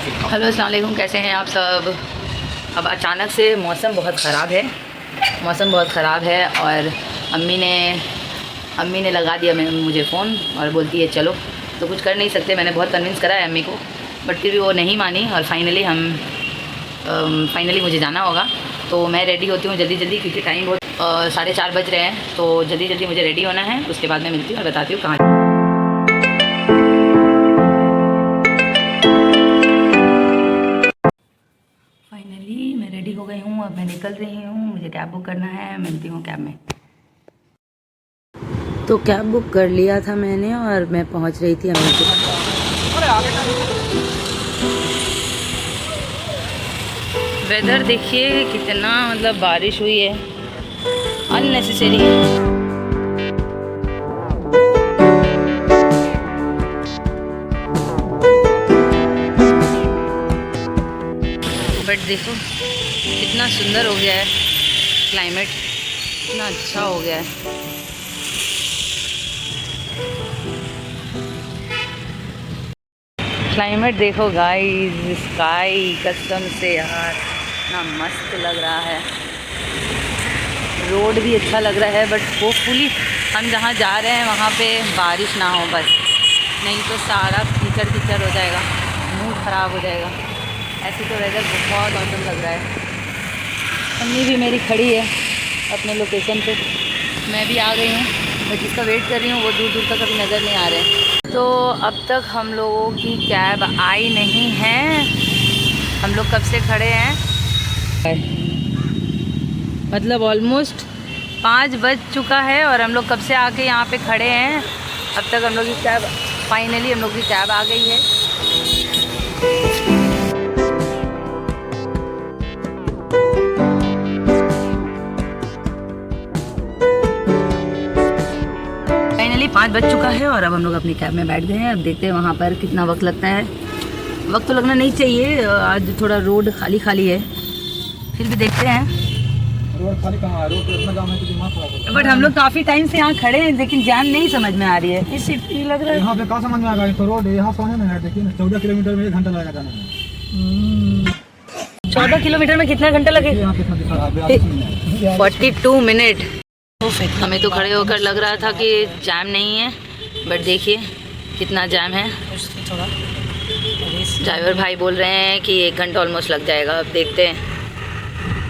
Hello अस्सलाम वालेकुम, कैसे हैं आप सब। अब अचानक से मौसम बहुत ख़राब है और अम्मी ने लगा दिया मुझे फ़ोन और बोलती है चलो। तो कुछ कर नहीं सकते, मैंने बहुत कन्विंस करा है अम्मी को, बट फिर भी वो नहीं मानी और फाइनली मुझे जाना होगा। तो मैं रेडी होती हूँ जल्दी जल्दी, क्योंकि टाइम बहुत 4:30 बज रहे हैं। तो जल्दी जल्दी मुझे रेडी होना है, उसके बाद मैं मिलती हूँ और बताती हूँ कहाँ। फाइनली मैं रेडी हो गई हूँ, अब मैं निकल रही हूँ, मुझे कैब बुक करना है, मिलती हूँ कैब में। तो कैब बुक कर लिया था मैंने और मैं पहुँच रही थी अम्मी के। वेदर देखिए कितना, मतलब बारिश हुई है अननेसेसरी। बट देखो कितना सुंदर हो गया है क्लाइमेट, कितना अच्छा हो गया है। क्लाइमेट देखो गाइस, स्काई कसम से यार इतना मस्त लग रहा है। रोड भी अच्छा लग रहा है, बट होपफुली हम जहाँ जा रहे हैं वहाँ पे बारिश ना हो बस, नहीं तो सारा कीचड़ कीचड़ हो जाएगा, मूड ख़राब हो जाएगा। ऐसे तो वेदर बहुत औसम लग रहा है। अम्मी भी मेरी खड़ी है अपने लोकेशन पे, मैं भी आ गई हूँ, मैं जिसका वेट कर रही हूँ वो दूर दूर तक अभी नज़र नहीं आ रहे। तो अब तक हम लोगों की कैब आई नहीं है, हम लोग कब से खड़े हैं, मतलब ऑलमोस्ट 5 बज चुका है और हम लोग कब से आके यहाँ पे खड़े हैं। अब तक हम लोग की कैब, फाइनली हम लोग की कैब आ गई है। फाइनली 5 बज चुका है और अब हम लोग अपनी कैब में बैठ गए हैं। अब देखते हैं वहाँ पर कितना वक्त लगता है। वक्त तो लगना नहीं चाहिए, आज थोड़ा रोड खाली खाली है, फिर भी देखते हैं। रोड खाली कहाँ है? रोड तो इतना जाम है कि दिमाग खराब होता है। बट हम लोग काफ़ी टाइम से यहाँ खड़े हैं, लेकिन जाम नहीं समझ में आ रही है। इस लग रहा है यहाँ पे कहाँ समझ में आएगा? तो रोड यहाँ सोने में है, देखिए ना 14 किलोमीटर में 1 घंटा लगेगा जाने में। 14 किलोमीटर में कितना घंटा लगेगा? यहाँ कितना दिखा रहा है? 42 मिनट। हमें तो खड़े होकर लग रहा था कि जाम नहीं है, बट देखिए कितना जाम है। ड्राइवर भाई बोल रहे हैं कि 1 घंटा ऑलमोस्ट लग जाएगा। अब देखते हैं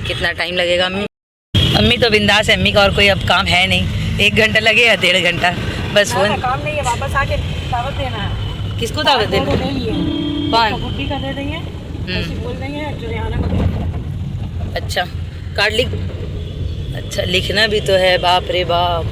कितना टाइम लगेगा। अम्मी तो बिंदास है, अम्मी का और कोई अब काम है नहीं, 1 घंटा लगे या 1.5 घंटा बस। फोन काम नहीं है, वापस आके दावत देना है। किसको दावत देना? ले लिए कौन? गुड्डी का दे देंगे, ऐसे बोल देंगे जो रिहाना को दे। अच्छा कार्ड लिख, अच्छा लिखना भी तो है, बाप रे बाप।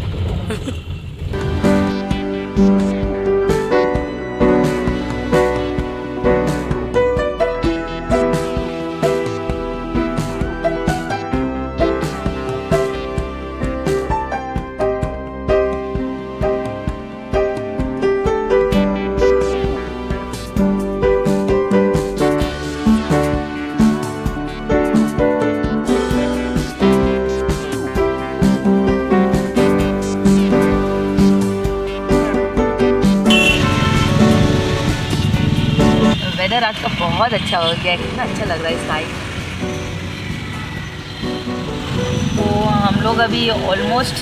वेदर आज का बहुत अच्छा हो गया है, कितना अच्छा लग रहा है स्काई। तो हम लोग अभी ऑलमोस्ट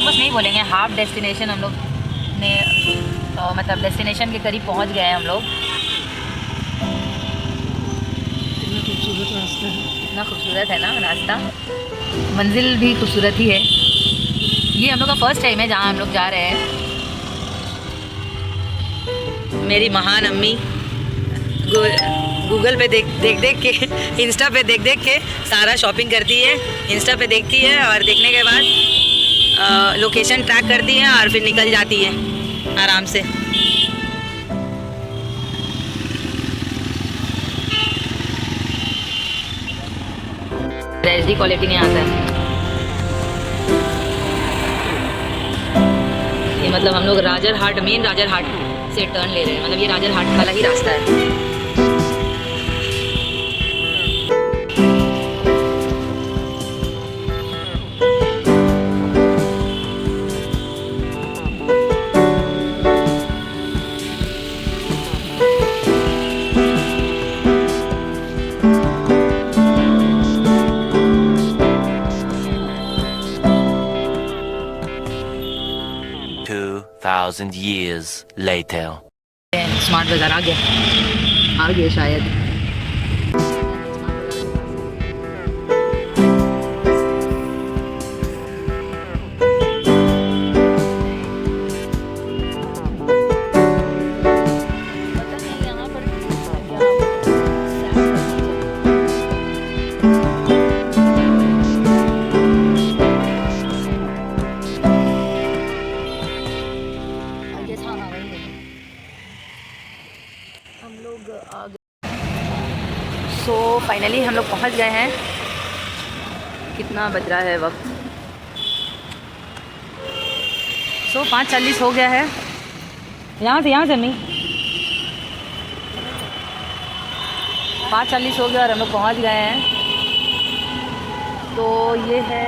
नहीं बोलेंगे, हाफ डेस्टिनेशन हम लोग ने, मतलब डेस्टिनेशन के करीब पहुंच गए हैं हम लोग। कितना खूबसूरत है ना रास्ता, मंजिल भी खूबसूरत ही है। ये हम लोग का फर्स्ट टाइम है जहाँ हम लोग जा रहे हैं। मेरी महान अम्मी गूगल पे देख के, इंस्टा पे देख के सारा शॉपिंग करती है। इंस्टा पे देखती है और देखने के बाद लोकेशन ट्रैक करती है और फिर निकल जाती है आराम से। HD क्वालिटी नहीं आता है ये, मतलब हम लोग राजरहाट, मेन राजरहाट से टर्न ले रहे हैं, मतलब ये राजरहाट वाला ही रास्ता है। 2,000 years later. स्मार्ट बाज़ार आ गया शायद। सो फाइनली हम लोग पहुंच गए हैं। कितना बज रहा है वक्त? 5:40 हो गया है। यहाँ से नहीं 5:40 हो गया और हम लोग पहुँच गए हैं। तो ये है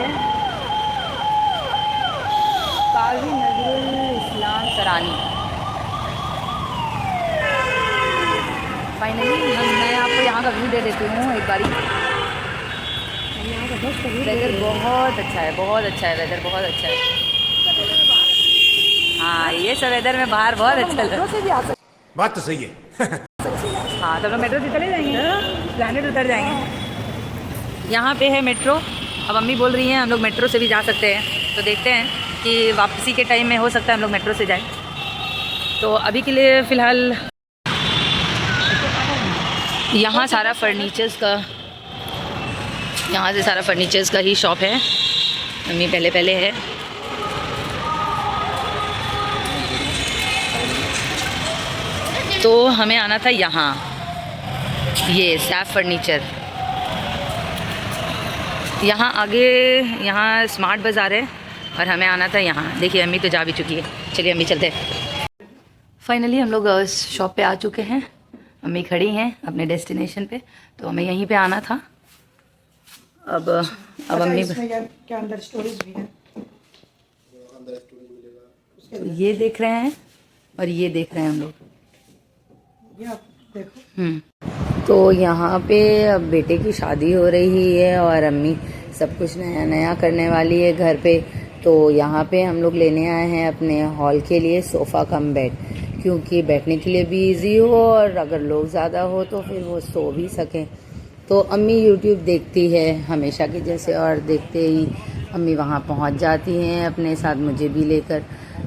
काजी नजरुल इस्लाम सरानी। फाइनली मैं आपको यहाँ का व्यू दे देती हूँ एक बारी। वेदर बहुत अच्छा है, बहुत अच्छा है वेदर, बहुत अच्छा है। हाँ ये सब वेदर में बाहर बहुत अच्छा लगा। बात तो सही है। हाँ तो हम लोग मेट्रो से चले जाएंगे, प्लैनेट उतर जाएंगे। यहाँ पे है मेट्रो। अब अम्मी बोल रही हैं हम लोग मेट्रो से भी जा सकते हैं, तो देखते हैं कि वापसी के टाइम में हो सकता है हम लोग मेट्रो से जाएं। तो अभी के लिए फ़िलहाल यहाँ सारा फर्नीचर्स का, यहाँ से सारा फर्नीचर्स का ही शॉप है। अम्मी पहले है। तो हमें आना था यहाँ, ये सैफ फर्नीचर। यहाँ आगे यहाँ स्मार्ट बाज़ार है और हमें आना था यहाँ। देखिए अम्मी तो जा भी चुकी है। चलिए अम्मी चलते हैं। फाइनली हम लोग शॉप पे आ चुके हैं। अम्मी खड़ी हैं अपने डेस्टिनेशन पे, तो हमें यहीं पे आना था। अब अम्मी क्या अंदर स्टोरेज भी है। तो ये देख रहे हैं और ये देख रहे हैं हम लोग। देखो तो यहाँ पे अब बेटे की शादी हो रही है और अम्मी सब कुछ नया नया करने वाली है घर पे। तो यहाँ पे हम लोग लेने आए हैं अपने हॉल के लिए सोफ़ा कम बेड, क्योंकि बैठने के लिए भी इजी हो और अगर लोग ज़्यादा हो तो फिर वो सो भी सकें। तो अम्मी यूट्यूब देखती है हमेशा की जैसे, और देखते ही अम्मी वहाँ पहुँच जाती हैं अपने साथ मुझे भी लेकर।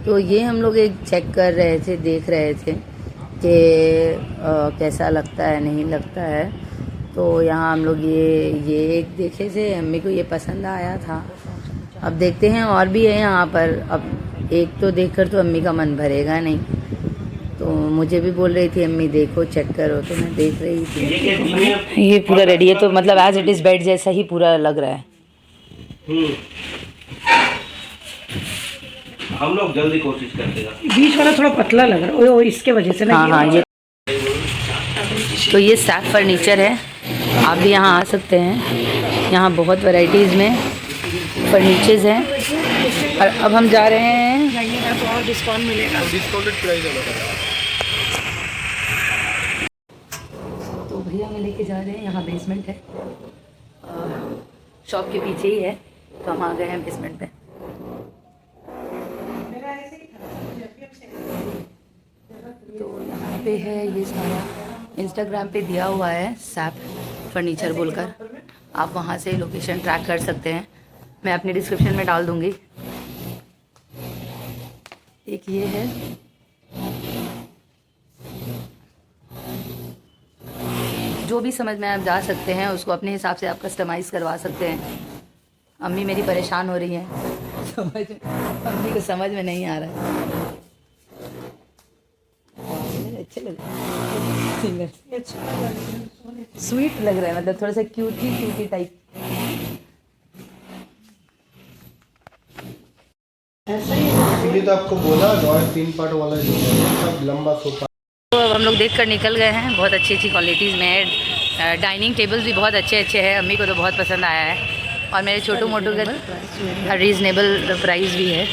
तो ये हम लोग एक चेक कर रहे थे, देख रहे थे कि कैसा लगता है नहीं लगता है। तो यहाँ हम लोग ये एक देखे थे, अम्मी को ये पसंद आया था। अब देखते हैं और भी है यहाँ पर। अब एक तो देखकर तो अम्मी का मन भरेगा नहीं, तो मुझे भी बोल रही थी अम्मी देखो चेक करो, तो मैं देख रही थी। ये पूरा रेडी है, तो मतलब एज इट इज़ बेड जैसा ही पूरा लग रहा है। हम लोग जल्दी कोशिश करते हैं। बीच वाला थोड़ा पतला लग रहा है, वो इसके वजह से ना। हाँ ये तो ये सैफ फर्नीचर है। आप भी यहाँ आ सकते हैं। यहाँ बहुत वैरायटीज़ में फर्नीचर्स हैं। और अब हम जा रहे हैं, जाइएगा तो और डिस्काउंट मिलेगा। डिस्काउंटेड प्राइस है। तो भैया हमें लेके जा रहे हैं। यहाँ बेसमेंट है, शॉप के पीछे ही है, तो हम आ गए हैं बेसमेंट पे। तो यहाँ पे है ये सारा, इंस्टाग्राम पे दिया हुआ है सैफ फर्नीचर बोलकर, आप वहाँ से लोकेशन ट्रैक कर सकते हैं। मैं अपनी डिस्क्रिप्शन में डाल दूँगी। एक ये है, जो भी समझ में आप जा सकते हैं उसको अपने हिसाब से आप कस्टमाइज़ करवा सकते हैं। अम्मी मेरी परेशान हो रही हैं, अम्मी को समझ में नहीं आ रहा है। अच्छे लग रहे हैं, स्वीट लग रहा है, मतलब थोड़ा सा क्यूटी टाइप। इसलिए तो आपको बोला रॉयल 3 पार्ट वाला जो है सब लंबा सोफा। तो अब हम लोग देख कर निकल गए हैं। बहुत अच्छी अच्छी क्वालिटीज़ में है। डाइनिंग टेबल्स भी बहुत अच्छे हैं। अम्मी को तो बहुत पसंद आया है। और मेरे छोटू मोटू का रीज़नेबल प्राइस भी है।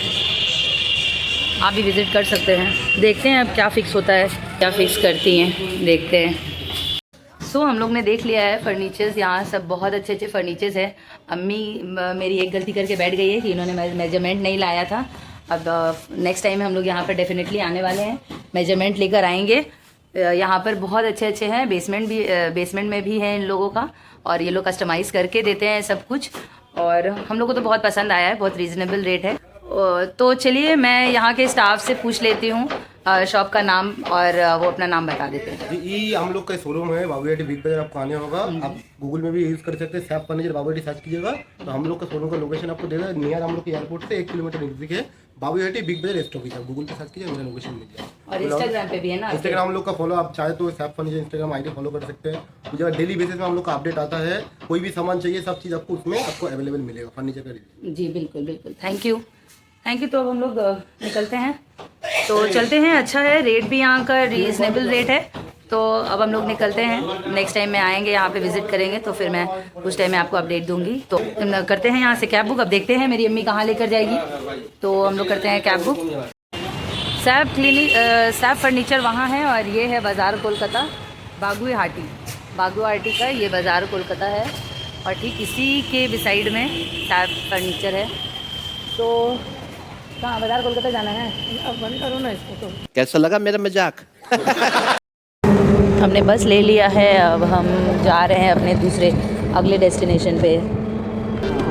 आप भी विज़िट कर सकते हैं। देखते हैं अब क्या फ़िक्स होता है, क्या फ़िक्स करती हैं, देखते हैं। सो हम लोग ने देख लिया है फर्नीचर्स। यहाँ सब बहुत अच्छे फर्नीचर्स है। अम्मी मेरी एक गलती करके बैठ गई है कि इन्होंने मेजरमेंट नहीं लाया था। अब नेक्स्ट टाइम हम लोग यहाँ पर डेफिनेटली आने वाले हैं, मेजरमेंट लेकर आएंगे। यहाँ पर बहुत अच्छे अच्छे हैं, बेसमेंट में भी है इन लोगों का, और ये लोग कस्टमाइज़ करके देते हैं सब कुछ, और हम लोग को तो बहुत पसंद आया है, बहुत रीज़नेबल रेट है। तो चलिए मैं यहाँ के स्टाफ से पूछ लेती हूँ शॉप का नाम, और वो अपना नाम बता देते हैं। ये हम लोग का शोरूम है बाबू हटी बिग बाजार। आपको आने होगा, आप गूगल में भी यूज़ कर सकते हैं, सैप फर्नीचर बाबू हटी सर्च कीजिएगा तो हम लोग का शोरूम का लोकेशन आपको देगा। नियर हम लोग के एयरपोर्ट से 1 किलोमीटर नजदीक है बाबू हटी बिग बाजार स्टॉक। आप गूगल पे सर्च कीजिए, मेरा लोकेशन मिल जाएगा। और इंस्टाग्राम पे भी है ना? इंस्टाग्राम हम लोग का फॉलो, आप चाहे तो SAP furniture Instagram ID follow कर सकते हैं। मुझे डेली बेसिस में हम लोग का अपडेट आता है, कोई भी सामान चाहिए सब चीज़ आपको उसमें आपको अवेलेबल मिलेगा फर्नीचर का रिव्यू। जी बिल्कुल बिल्कुल, थैंक यू। तो अब हम लोग निकलते हैं, तो चलते हैं। अच्छा है, रेट भी यहाँ का रीजनेबल रेट है, तो अब हम लोग निकलते हैं। नेक्स्ट टाइम में आएंगे यहाँ पे विजिट करेंगे तो फिर मैं उस टाइम में आपको अपडेट दूंगी। तो करते हैं यहाँ से कैब बुक। अब देखते हैं मेरी अम्मी कहाँ लेकर जाएगी, तो हम लोग करते हैं कैब बुक। सैप फर्नीचर वहाँ है, और ये है बाज़ार कोलकाता बागुई हाटी का ये बाज़ार कोलकाता है, और ठीक इसी के बिसाइड में सैप फर्नीचर है। तो कहाँ बाज़ार कोलकाता जाना है? अब बंद करो ना इसको। तो कैसा लगा मेरा मजाक? हमने बस ले लिया है, अब हम जा रहे हैं अपने दूसरे अगले डेस्टिनेशन पे।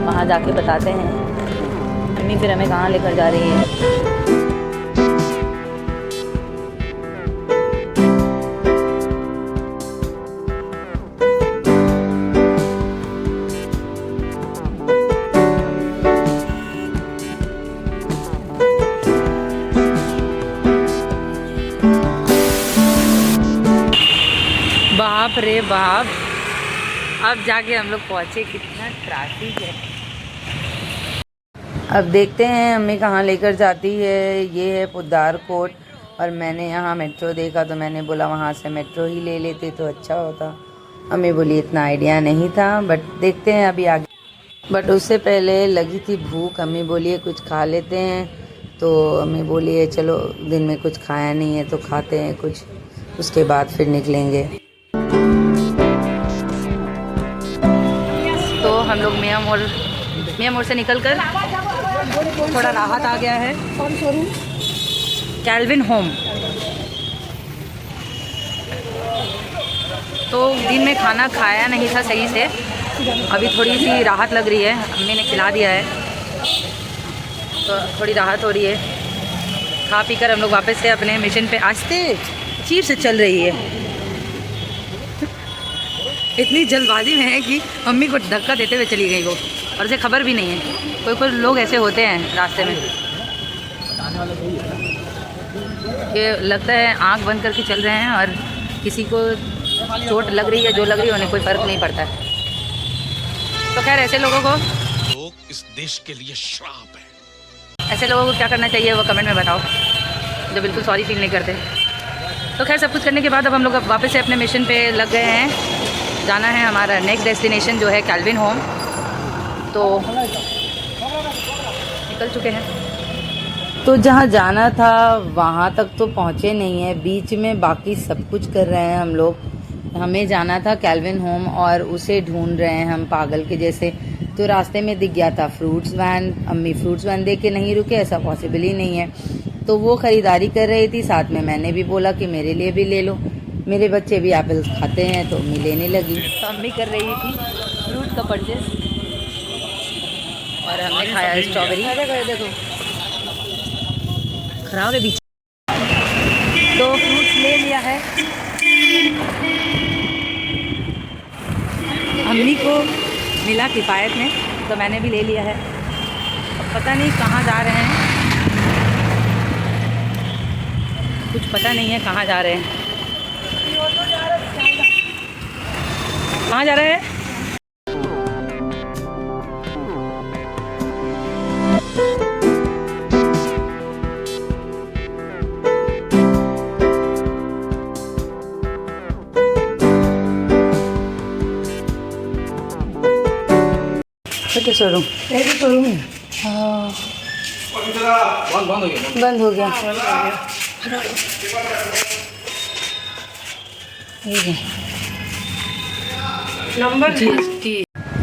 वहाँ जाके बताते हैं मम्मी फिर हमें कहाँ लेकर जा रही है। बाप रे बाप, अब जाके हम लोग पहुँचे, कितना ट्रैफिक है। अब देखते हैं अम्मी कहाँ लेकर जाती है। ये है पुद्दार कोट, और मैंने यहाँ मेट्रो देखा तो मैंने बोला वहाँ से मेट्रो ही ले लेते तो अच्छा होता। अम्मी बोली इतना आइडिया नहीं था, बट देखते हैं अभी आगे। बट उससे पहले लगी थी भूख, अम्मी बोलिए कुछ खा लेते हैं, तो अम्मी बोलिए चलो दिन में कुछ खाया नहीं है तो खाते हैं कुछ, उसके बाद फिर निकलेंगे। तो हम लोग मियाँ मोड़ से निकलकर थोड़ा राहत आ गया है। कौन शोरूम? Kelvin home. तो दिन में खाना खाया नहीं था सही से, अभी थोड़ी सी राहत लग रही है, अम्मी ने खिला दिया है तो थोड़ी राहत हो रही है। खा पी कर हम लोग वापस से अपने मिशन पे आस्ते चीर से चल रही है। इतनी जल्दबाजी में है कि मम्मी को धक्का देते हुए चली गई वो, और उसे खबर भी नहीं है। कोई लोग ऐसे होते हैं रास्ते में, ये लगता है आंख बंद करके चल रहे हैं, और किसी को चोट लग रही है जो लग रही है उन्हें कोई फ़र्क नहीं पड़ता है। तो खैर ऐसे लोगों को इस देश के लिए श्राप है। ऐसे लोगों को क्या करना चाहिए वो कमेंट में बताओ, जो बिल्कुल सॉरी फील नहीं करते। तो खैर सब कुछ करने के बाद अब हम लोग वापस से अपने मिशन पे लग गए हैं। जाना है हमारा नेक्स्ट डेस्टिनेशन जो है कैल्विन होम, तो निकल चुके हैं। तो जहाँ जाना था वहाँ तक तो पहुँचे नहीं है, बीच में बाकी सब कुछ कर रहे हैं हम लोग। हमें जाना था कैल्विन होम और उसे ढूंढ रहे हैं हम पागल के जैसे। तो रास्ते में दिख गया था फ्रूट्स वैन, अम्मी फ्रूट्स वैन देख के नहीं रुके, ऐसा पॉसिबल ही नहीं है। तो वो ख़रीदारी कर रही थी, साथ में मैंने भी बोला कि मेरे लिए भी ले लो, मेरे बच्चे भी एप्पल्स खाते हैं, तो अम्मी लेने लगी। तो अम्मी कर रही थी फ्रूट का परचेज, और हमने खाया स्ट्रॉबेरी। देखो खराब है बीच। तो फ्रूट्स ले लिया है, अम्मी को मिला किफ़ायत में, तो मैंने भी ले लिया है। अब पता नहीं कहाँ जा रहे हैं, कुछ पता नहीं है कहाँ जा रहे हैं। कहाँ जा रहे हैं? क्या शोरूम? शोरूम है। हाँ बंद हो गया। नंबर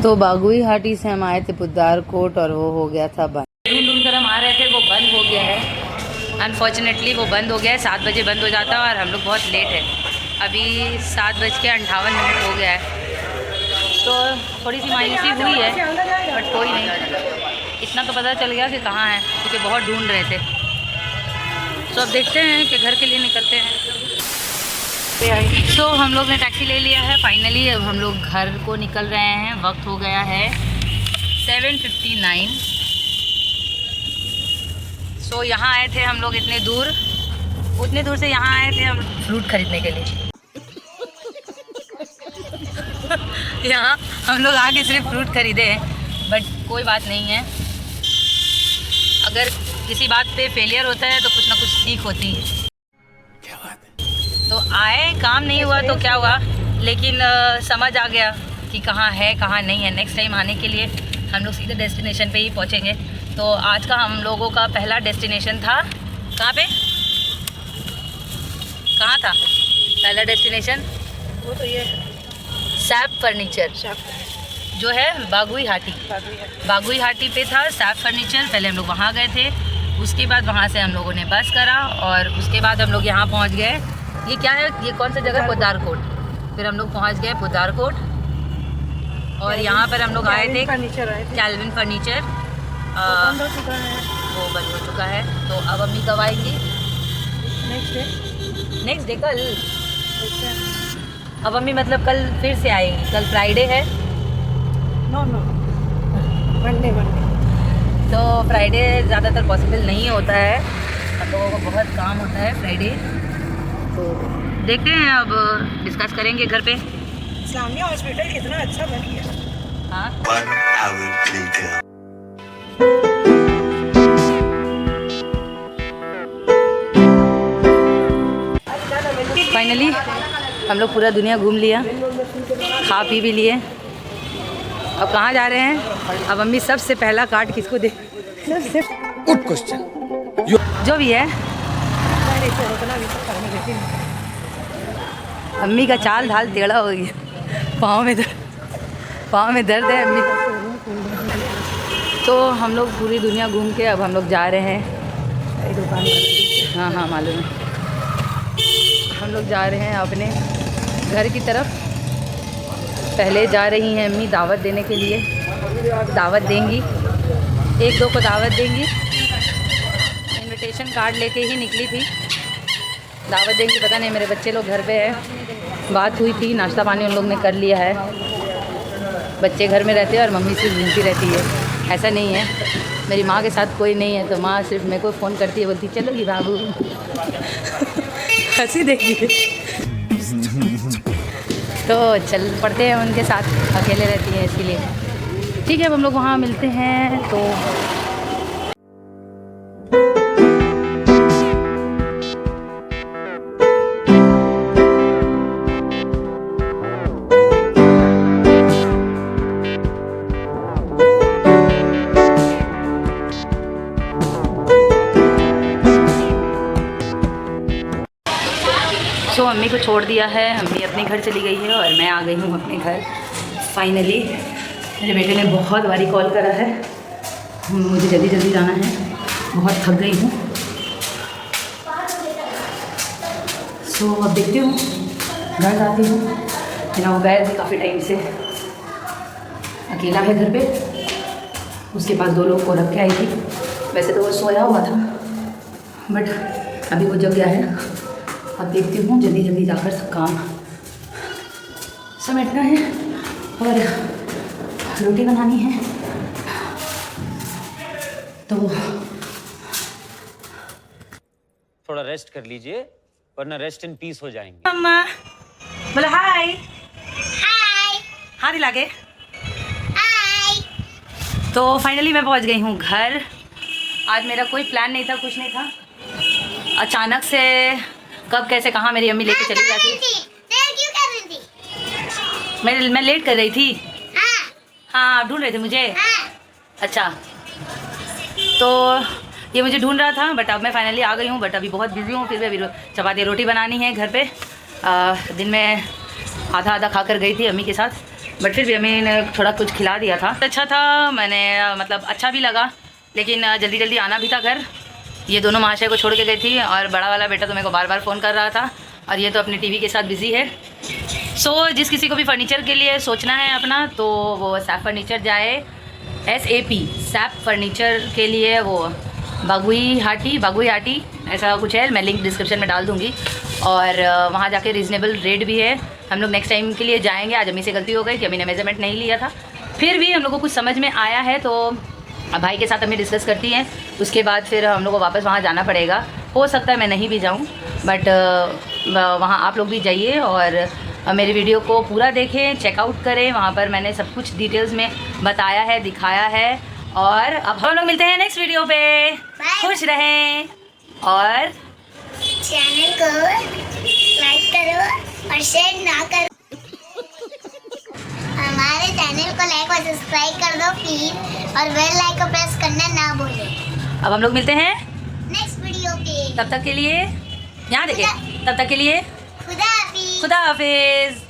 तो बागुई हाटी से हम आए थे पुद्दार कोट, और वो हो गया था बंद। ढूंढ कर हम आ रहे थे, वो बंद हो गया है। अनफॉर्चुनेटली वो बंद हो गया है, 7 बजे बंद हो जाता है और हम लोग बहुत लेट है। अभी 7:58 हो गया है, तो थोड़ी सी मायूसी हुई है, बट कोई नहीं। इतना तो पता चल गया कि कहाँ है, क्योंकि बहुत ढूंढ रहे थे। तो अब देखते हैं कि घर के लिए निकलते हैं। तो हम लोग ने टैक्सी ले लिया है फाइनली। अब हम लोग घर को निकल रहे हैं। वक्त हो गया है 7:59। सो यहाँ आए थे हम लोग इतने दूर से यहाँ आए थे हम फ्रूट खरीदने के लिए। यहाँ हम लोग आके सिर्फ फ्रूट खरीदे हैं, बट कोई बात नहीं है। अगर किसी बात पे फेलियर होता है तो कुछ ना कुछ सीख होती है। क्या बात है। तो आए, काम नहीं हुआ तो क्या हुआ, लेकिन समझ आ गया कि कहाँ है कहाँ नहीं है। नेक्स्ट टाइम आने के लिए हम लोग सीधे डेस्टिनेशन पे ही पहुँचेंगे। तो आज का हम लोगों का पहला डेस्टिनेशन था, कहाँ पे, कहाँ था पहला डेस्टिनेशन? वो तो ये सैप फर्नीचर जो है बागुई हाटी पे था सैप फर्नीचर। पहले हम लोग वहाँ गए थे, उसके बाद वहाँ से हम लोगों ने बस करा और उसके बाद हम लोग यहाँ पहुँच गए। ये क्या है, ये कौन सा जगह? पोदारकोट। फिर हम लोग पहुँच गए पोदारकोट और यहाँ पर हम लोग आए थे कैल्विन फर्नीचर। वो बंद हो चुका है। तो अब अम्मी कब आएंगी? नेक्स्ट डे कल। अब अम्मी मतलब कल फिर से आएंगी। कल फ्राइडे है। नो मंडे तो फ्राइडे ज़्यादातर पॉसिबल नहीं होता है, हम लोगों को बहुत काम होता है फ्राइडे। तो देखते हैं, अब डिस्कस करेंगे घर पे। इस्लामिया हॉस्पिटल कितना अच्छा बन गया। हाँ, 1 hour later. फाइनली हम लोग पूरा दुनिया घूम लिया, खा पी भी लिए। अब कहाँ जा रहे हैं? अब अम्मी सबसे पहला कार्ड किसको दे? Good question. जो भी है, अम्मी का चाल ढाल टेढ़ा हो गया, पाँव में दर्द है अम्मी। तो हम लोग पूरी दुनिया घूम के अब हम लोग जा रहे हैं दुकान। हाँ मालूम है। हम लोग जा रहे हैं अपने घर की तरफ। पहले जा रही हैं अम्मी दावत देने के लिए, दावत देंगी, 1-2 को दावत देंगी। इनविटेशन कार्ड लेके ही निकली थी, दावत देंगी। पता नहीं, मेरे बच्चे लोग घर पे हैं। बात हुई थी, नाश्ता पानी उन लोग ने कर लिया है। बच्चे घर में रहते हैं और मम्मी सिर्फ घूमती रहती है। ऐसा नहीं है, मेरी माँ के साथ कोई नहीं है, तो माँ सिर्फ मेरे को फ़ोन करती है, बोलती चलोगी बाबू? हंसी देखिए। तो चल पड़ते हैं उनके साथ, अकेले रहती है इसलिए। ठीक है, अब हम लोग वहाँ मिलते हैं। तो अम्मी को छोड़ दिया है, अम्मी अपने घर चली गई है और मैं आ गई हूँ अपने घर फाइनली। मेरे बेटे ने बहुत बारी कॉल करा है, मुझे जल्दी जल्दी जाना है, बहुत थक गई हूँ। सो अब देखती हूँ, घर जाती हूँ। मेरा मोबाइल भी काफ़ी टाइम से अकेला है घर पे, उसके पास 2 लोग को रख के आई थी। वैसे तो वो सोया हुआ था, बट अभी वो जग गया है। अब देखती हूँ, जल्दी जल्दी जाकर सब काम समेटना है और रोटी बनानी है। तो थोड़ा रेस्ट कर लीजिए, वरना रेस्ट इन पीस हो जाएंगे। मम्मा बोला हाय। हाय, हाँ दिला के हाय। तो फाइनली मैं पहुंच गई हूँ घर। आज मेरा कोई प्लान नहीं था, कुछ नहीं था। अचानक से कब कैसे कहाँ मेरी अम्मी लेके चली जाती। क्यों कर रही थी? मैं लेट कर रही थी। हाँ, आप ढूंढ रहे थे मुझे। अच्छा, तो ये मुझे ढूंढ रहा था, बट अब मैं फाइनली आ गई हूँ। बट अभी बहुत बिजी हूँ, फिर भी अभी चपाती रोटी बनानी है घर पे। दिन में आधा खा कर गई थी अम्मी के साथ, बट फिर भी अम्मी ने थोड़ा कुछ खिला दिया था। अच्छा था, मैंने मतलब अच्छा भी लगा, लेकिन जल्दी जल्दी आना भी था घर। ये दोनों महाशय को छोड़ के गई थी और बड़ा वाला बेटा तो मेरे को बार बार फ़ोन कर रहा था और ये तो अपने टीवी के साथ बिज़ी है। सो जिस किसी को भी फर्नीचर के लिए सोचना है अपना तो वो सैप फर्नीचर जाए, SAP सैप फर्नीचर के लिए, वो बागुई हाटी ऐसा कुछ है, मैं लिंक डिस्क्रिप्शन में डाल दूँगी। और वहाँ जाके रीज़नेबल रेट भी है। हम लोग नेक्स्ट टाइम के लिए जाएंगे। आज अम्मी से गलती हो गई कि अम्मी ने मेजरमेंट नहीं लिया था, फिर भी हम लोग को कुछ समझ में आया है तो भाई के साथ अम्मी डिस्कस करती हैं। उसके बाद फिर हम लोग को वापस वहाँ जाना पड़ेगा। हो सकता है मैं नहीं भी जाऊँ, बट वहाँ आप लोग भी जाइए और मेरी वीडियो को पूरा देखें, चेकआउट करें। वहाँ पर मैंने सब कुछ डिटेल्स में बताया है, दिखाया है। और अब हम लोग मिलते हैं नेक्स्ट वीडियो पे। खुश रहें और चैनल को लाइक करो और शेयर ना करो। हमारे चैनल को लाइक और सब्सक्राइब कर दो प्लीज, और बेल आइकन को प्रेस करना ना भूलें। अब हम लोग मिलते हैं नेक्स्ट वीडियो पे। तब तक के लिए यहाँ देखें, तब तक के लिए खुदा हाफिज। खुदा हाफिज।